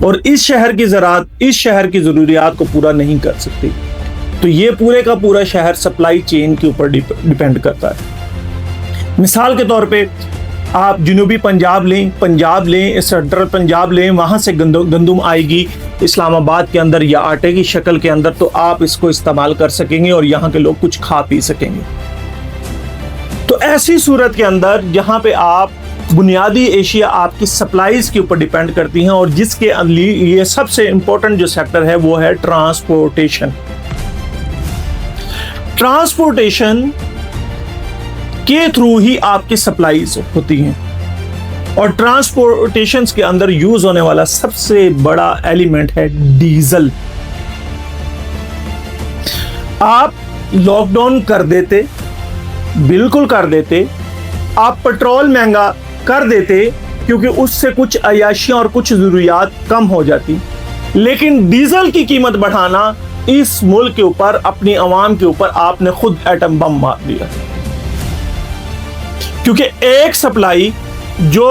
اور اس شہر کی زراعت اس شہر کی ضروریات کو پورا نہیں کر سکتی. تو یہ پورے کا پورا شہر سپلائی چین کے اوپر ڈیپینڈ کرتا ہے. مثال کے طور پہ آپ جنوبی پنجاب لیں سینٹرل پنجاب لیں, وہاں سے گندم آئے گی اسلام آباد کے اندر یا آٹے کی شکل کے اندر, تو آپ اس کو استعمال کر سکیں گے اور یہاں کے لوگ کچھ کھا پی سکیں گے. تو ایسی صورت کے اندر جہاں پہ آپ بنیادی اشیاء آپ کی سپلائیز کے اوپر ڈیپینڈ کرتی ہیں, اور جس کے یہ سب سے امپورٹنٹ جو سیکٹر ہے وہ ہے ٹرانسپورٹیشن. ٹرانسپورٹیشن کے تھرو ہی آپ کی سپلائیز ہوتی ہیں, اور ٹرانسپورٹیشن کے اندر یوز ہونے والا سب سے بڑا ایلیمنٹ ہے ڈیزل. آپ لاک ڈاؤن کر دیتے, بالکل کر دیتے, آپ پٹرول مہنگا کر دیتے کیونکہ اس سے کچھ عیاشیاں اور کچھ ضروریات کم ہو جاتی, لیکن ڈیزل کی قیمت بڑھانا اس ملک کے اوپر, اپنی عوام کے اوپر آپ نے خود ایٹم بم مار دیا. کیونکہ ایک سپلائی جو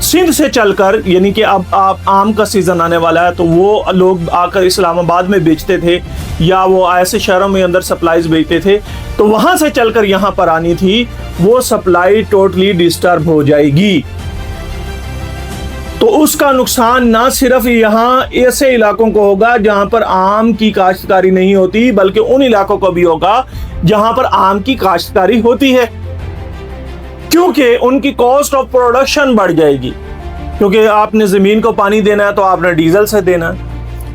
سندھ سے چل کر, یعنی کہ اب آپ آم کا سیزن آنے والا ہے تو وہ لوگ آ کر اسلام آباد میں بیچتے تھے یا وہ ایسے شہروں میں اندر سپلائیز بیچتے تھے, تو وہاں سے چل کر یہاں پر آنی تھی, وہ سپلائی ٹوٹلی ڈسٹرب ہو جائے گی. تو اس کا نقصان نہ صرف یہاں ایسے علاقوں کو ہوگا جہاں پر آم کی کاشتکاری نہیں ہوتی, بلکہ ان علاقوں کو بھی ہوگا جہاں پر آم کی کاشتکاری ہوتی ہے, کیونکہ ان کی کاسٹ آف پروڈکشن بڑھ جائے گی. کیونکہ آپ نے زمین کو پانی دینا ہے تو آپ نے ڈیزل سے دینا ہے,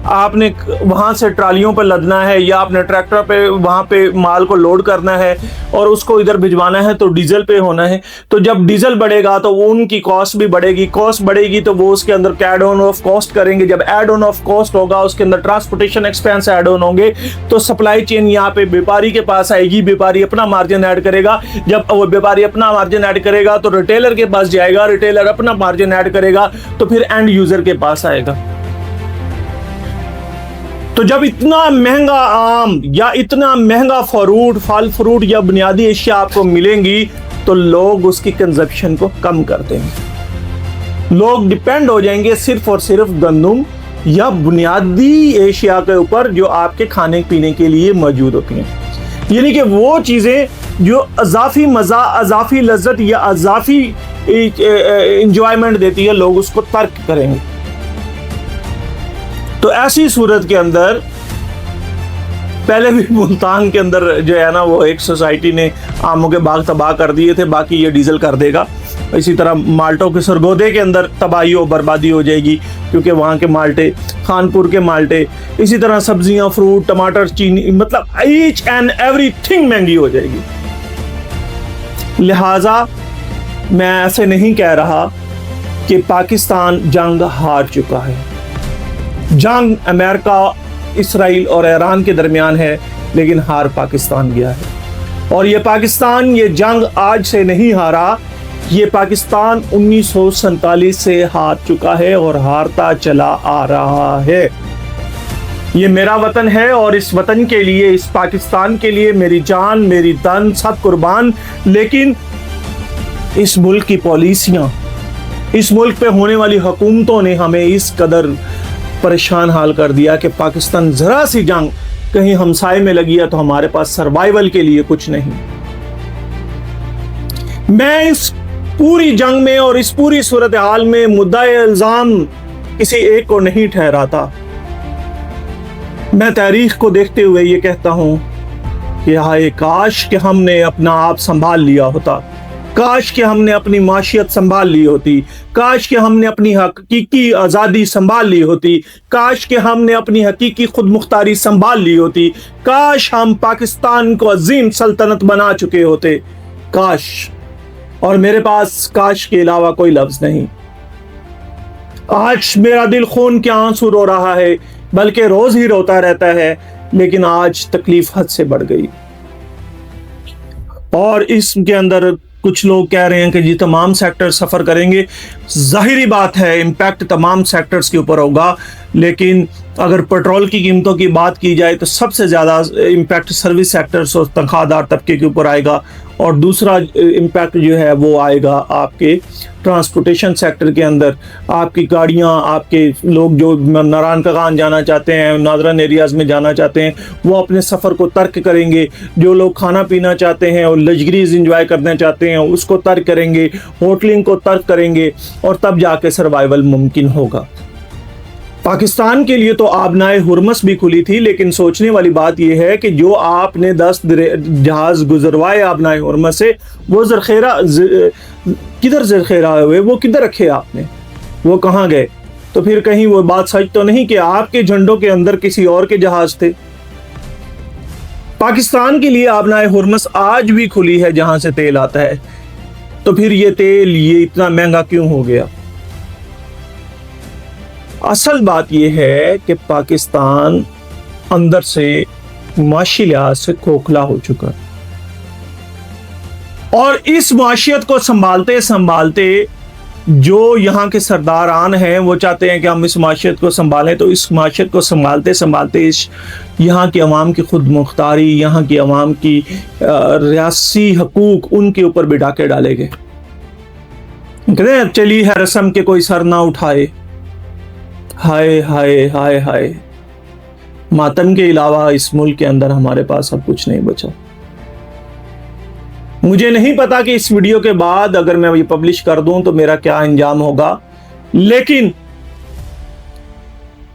آپ نے وہاں سے ٹرالیوں پہ لدنا ہے یا آپ نے ٹریکٹر پہ وہاں پہ مال کو لوڈ کرنا ہے اور اس کو ادھر بھجوانا ہے تو ڈیزل پہ ہونا ہے. تو جب ڈیزل بڑھے گا تو ان کی کاسٹ بھی بڑھے گی, کاسٹ بڑھے گی تو وہ اس کے اندر ایڈ آن آف کاسٹ کریں گے. جب ایڈ آن آف کاسٹ ہوگا اس کے اندر ٹرانسپورٹیشن ایکسپینس ایڈ آن ہوں گے, تو سپلائی چین یہاں پہ بیپاری کے پاس آئے گی, بیپاری اپنا مارجن ایڈ کرے گا. جب وہ بیپاری اپنا مارجن ایڈ کرے گا تو ریٹیلر کے پاس جائے گا, ریٹیلر اپنا مارجن ایڈ کرے گا, تو پھر اینڈ یوزر کے پاس آئے گا. تو جب اتنا مہنگا آم یا اتنا مہنگا پھل فروٹ یا بنیادی اشیاء آپ کو ملیں گی تو لوگ اس کی کنزپشن کو کم کر دیں گے. لوگ ڈیپینڈ ہو جائیں گے صرف اور صرف گندم یا بنیادی اشیاء کے اوپر جو آپ کے کھانے پینے کے لیے موجود ہوتی ہیں. یعنی کہ وہ چیزیں جو اضافی مزہ, اضافی لذت یا اضافی انجوائمنٹ دیتی ہے, لوگ اس کو ترک کریں گے. تو ایسی صورت کے اندر پہلے بھی ملتان کے اندر جو ہے نا وہ ایک سوسائٹی نے آموں کے باغ تباہ کر دیے تھے, باقی یہ ڈیزل کر دے گا. اسی طرح مالٹوں کے سرگودے کے اندر تباہی و بربادی ہو جائے گی کیونکہ وہاں کے مالٹے, خانپور کے مالٹے, اسی طرح سبزیاں, فروٹ, ٹماٹر, چینی, مطلب ایچ اینڈ ایوری تھنگ مہنگی ہو جائے گی. لہٰذا میں ایسے نہیں کہہ رہا کہ پاکستان جنگ ہار چکا ہے. جنگ امریکہ, اسرائیل اور ایران کے درمیان ہے, لیکن ہار پاکستان گیا ہے. اور یہ پاکستان یہ جنگ آج سے نہیں ہارا, یہ پاکستان 1947 سے ہار چکا ہے اور ہارتا چلا آ رہا ہے. یہ میرا وطن ہے اور اس وطن کے لیے, اس پاکستان کے لیے میری جان, میری تن سب قربان. لیکن اس ملک کی پالیسیاں, اس ملک پہ ہونے والی حکومتوں نے ہمیں اس قدر پریشان حال کر دیا کہ پاکستان ذرا سی جنگ کہیں ہمسائے میں لگی ہے تو ہمارے پاس سروائیول کے لیے کچھ نہیں. میں اس پوری جنگ میں اور اس پوری صورتحال میں مدعی الزام کسی ایک کو نہیں ٹھہراتا. میں تاریخ کو دیکھتے ہوئے یہ کہتا ہوں کہ ہائے کاش کہ ہم نے اپنا آپ سنبھال لیا ہوتا, کاش کہ ہم نے اپنی معاشیت سنبھال لی ہوتی, کاش کہ ہم نے اپنی حقیقی آزادی سنبھال لی ہوتی, کاش کہ ہم نے اپنی حقیقی خود مختاری سنبھال لی ہوتی, کاش ہم پاکستان کو عظیم سلطنت بنا چکے ہوتے. کاش. اور میرے پاس کاش کے علاوہ کوئی لفظ نہیں. آج میرا دل خون کے آنسو رو رہا ہے, بلکہ روز ہی روتا رہتا ہے, لیکن آج تکلیف حد سے بڑھ گئی. اور اس کے اندر کچھ لوگ کہہ رہے ہیں کہ جی تمام سیکٹر سفر کریں گے. ظاہری بات ہے امپیکٹ تمام سیکٹرز کے اوپر ہوگا, لیکن اگر پیٹرول کی قیمتوں کی بات کی جائے تو سب سے زیادہ امپیکٹ سروس سیکٹرز اور تنخواہ دار طبقے کے اوپر آئے گا. اور دوسرا امپیکٹ جو ہے وہ آئے گا آپ کے ٹرانسپورٹیشن سیکٹر کے اندر. آپ کی گاڑیاں، آپ کے لوگ جو ناران کغان جانا چاہتے ہیں، نادرن ایریاز میں جانا چاہتے ہیں، وہ اپنے سفر کو ترک کریں گے. جو لوگ کھانا پینا چاہتے ہیں اور لگژریز انجوائے کرنا چاہتے ہیں اس کو ترک کریں گے، ہوٹلنگ کو ترک کریں گے، اور تب جا کے سروائیول ممکن ہوگا. پاکستان کے لیے تو آبنائے ہرمس بھی کھلی تھی، لیکن سوچنے والی بات یہ ہے کہ جو آپ نے 10 جہاز گزروائے آبنائے ہرمس سے، وہ کدھر ذخیرہ ہوئے، وہ کدھر رکھے آپ نے، وہ کہاں گئے؟ تو پھر کہیں وہ بات سچ تو نہیں کہ آپ کے جھنڈوں کے اندر کسی اور کے جہاز تھے؟ پاکستان کے لیے آبنائے ہرمس آج بھی کھلی ہے جہاں سے تیل آتا ہے. تو پھر یہ تیل یہ اتنا مہنگا کیوں ہو گیا؟ اصل بات یہ ہے کہ پاکستان اندر سے معاشی لحاظ سے کھوکھلا ہو چکا، اور اس معاشیت کو سنبھالتے سنبھالتے جو یہاں کے سرداران ہیں وہ چاہتے ہیں کہ ہم اس معاشیت کو سنبھالیں، تو اس معاشیت کو سنبھالتے سنبھالتے یہاں کی عوام کی خود مختاری، یہاں کی عوام کی ریاستی حقوق، ان کے اوپر بھی ڈاکے ڈالے گئے. کہتے ہیں چلی ہے رسم کے کوئی سر نہ اٹھائے. ہائے ہائے ہائے ہائے، ماتم کے علاوہ اس ملک کے اندر ہمارے پاس اب کچھ نہیں بچا. مجھے نہیں پتا کہ اس ویڈیو کے بعد اگر میں یہ پبلش کر دوں تو میرا کیا انجام ہوگا، لیکن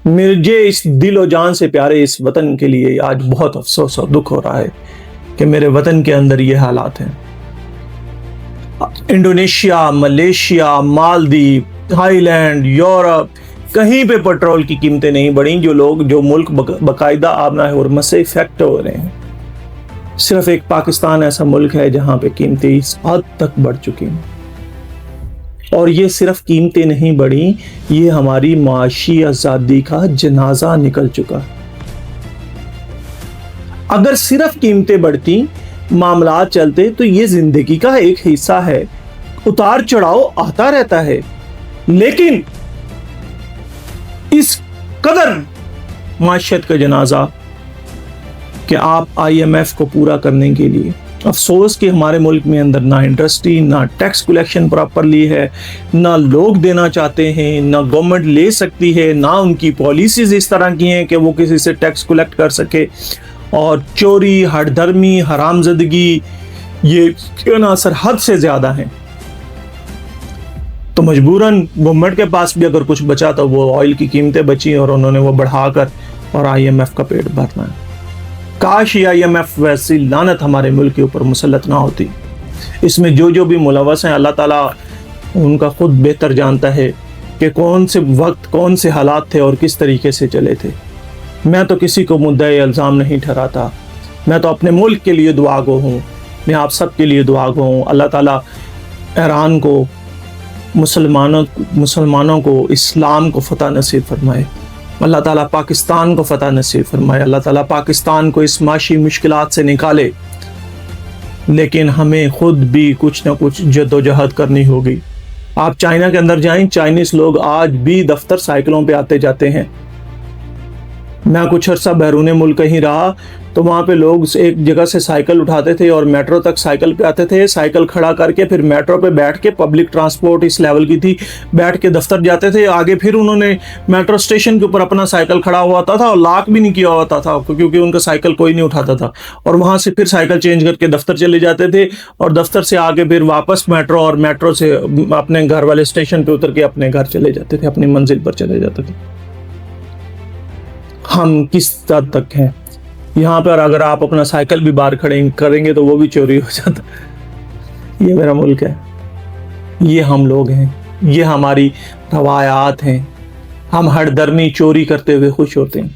مجھے اس دل و جان سے پیارے اس وطن کے لیے آج بہت افسوس اور دکھ ہو رہا ہے کہ میرے وطن کے اندر یہ حالات ہیں. Indonesia, Malaysia, Maldives, Thailand, Europe, کہیں پہ پیٹرول کی قیمتیں نہیں بڑھیں. جو ملک باقاعدہ آبنائے ہرمس سے افیکٹ ہو رہے ہیں. صرف ایک پاکستان ایسا ملک ہے جہاں پہ قیمتیں اس حد تک بڑھ چکی ہیں. اور یہ صرف قیمتیں نہیں بڑھیں، یہ ہماری معاشی آزادی کا جنازہ نکل چکا. اگر صرف قیمتیں بڑھتی، معاملات چلتے، تو یہ زندگی کا ایک حصہ ہے، اتار چڑھاؤ آتا رہتا ہے. لیکن اس قدر معاشیت کا جنازہ کہ آپ آئی ایم ایف کو پورا کرنے کے لیے، افسوس کہ ہمارے ملک میں اندر نہ انڈسٹری، نہ ٹیکس کلیکشن پراپرلی ہے، نہ لوگ دینا چاہتے ہیں، نہ گورنمنٹ لے سکتی ہے، نہ ان کی پالیسیز اس طرح کی ہیں کہ وہ کسی سے ٹیکس کلیکٹ کر سکے. اور چوری، ہٹ دھرمی، حرام زدگی، یہ عناصر حد سے زیادہ ہیں. تو مجبوراً گورنمنٹ کے پاس بھی اگر کچھ بچا تو وہ آئل کی قیمتیں بچی اور انہوں نے وہ بڑھا کر اور آئی ایم ایف کا پیٹ بھرنا ہے. کاش یہ آئی ایم ایف ویسی لعنت ہمارے ملک کے اوپر مسلط نہ ہوتی. اس میں جو بھی ملوث ہیں، اللہ تعالیٰ ان کا خود بہتر جانتا ہے کہ کون سے وقت، کون سے حالات تھے اور کس طریقے سے چلے تھے. میں تو کسی کو مدعی الزام نہیں ٹھہراتا، میں تو اپنے ملک کے لیے دعا گو ہوں، میں آپ سب کے لیے دعا گو ہوں. اللہ تعالیٰ ایران کو، مسلمانوں کو، اسلام کو فتح نصیب فرمائے. اللہ تعالیٰ پاکستان کو فتح نصیب فرمائے. اللہ تعالیٰ پاکستان کو اس معاشی مشکلات سے نکالے. لیکن ہمیں خود بھی کچھ نہ کچھ جد و جہد کرنی ہوگی. آپ چائنا کے اندر جائیں، چائنیز لوگ آج بھی دفتر سائیکلوں پہ آتے جاتے ہیں. میں کچھ عرصہ بیرون ملک کہیں رہا تو وہاں پہ لوگ ایک جگہ سے سائیکل اٹھاتے تھے اور میٹرو تک سائیکل پہ آتے تھے. سائیکل کھڑا کر کے پھر میٹرو پہ بیٹھ کے، پبلک ٹرانسپورٹ اس لیول کی تھی، بیٹھ کے دفتر جاتے تھے. آگے پھر انہوں نے میٹرو اسٹیشن کے اوپر اپنا سائیکل کھڑا ہوا ہوتا تھا اور لاک بھی نہیں کیا ہوتا تھا کیونکہ ان کا سائیکل کوئی نہیں اٹھاتا تھا. اور وہاں سے پھر سائیکل چینج کر کے دفتر چلے جاتے تھے اور دفتر سے آگے پھر واپس میٹرو، اور میٹرو سے اپنے گھر والے اسٹیشن پہ اتر کے اپنے گھر چلے جاتے تھے، اپنی منزل پر چلے جاتے تھے. ہم کس حد تک ہیں یہاں پر؟ اگر آپ اپنا سائیکل بھی باہر کریں گے تو وہ بھی چوری ہو جاتا. یہ میرا ملک ہے، یہ ہم لوگ ہیں، یہ ہماری روایات ہیں. ہم ہر درمی چوری کرتے ہوئے خوش ہوتے ہیں.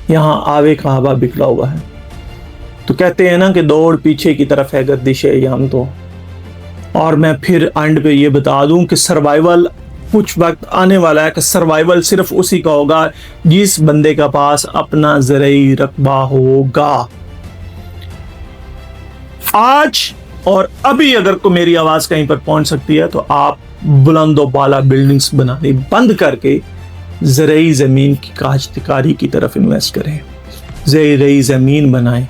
یہاں آوے کا آبا بکھلا ہوا ہے. تو کہتے ہیں نا کہ دوڑ پیچھے کی طرف ہے، گردش ہے یہ ہم تو. اور میں پھر اینڈ پہ یہ بتا دوں کہ سروائیول کچھ وقت آنے والا ہے کہ سروائیول صرف اسی کا ہوگا جس بندے کا پاس اپنا زرعی رقبہ ہوگا. آج اور ابھی اگر کو میری آواز کہیں پر پہنچ سکتی ہے تو آپ بلند و بالا بلڈنگز بنانی بند کر کے زرعی زمین کی کاشتکاری کی طرف انویسٹ کریں، زرعی زمین بنائیں.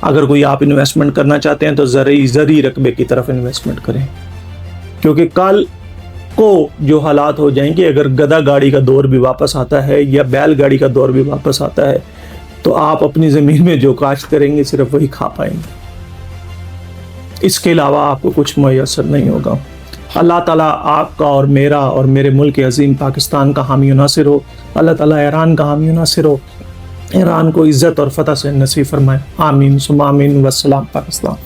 اگر کوئی آپ انویسٹمنٹ کرنا چاہتے ہیں تو زرعی رقبے کی طرف انویسٹمنٹ کریں، کیونکہ کل کو جو حالات ہو جائیں گے، اگر گدھا گاڑی کا دور بھی واپس آتا ہے یا بیل گاڑی کا دور بھی واپس آتا ہے تو آپ اپنی زمین میں جو کاشت کریں گے صرف وہی کھا پائیں گے، اس کے علاوہ آپ کو کچھ میسر نہیں ہوگا۔ اللہ تعالیٰ آپ کا اور میرا اور میرے ملک عظیم پاکستان کا حامی و ناصر ہو۔ اللہ تعالیٰ ایران کا حامی و ناصر ہو، ایران کو عزت اور فتح سے نصیب فرمائے۔ آمین ثم آمین۔ والسلام پاکستان۔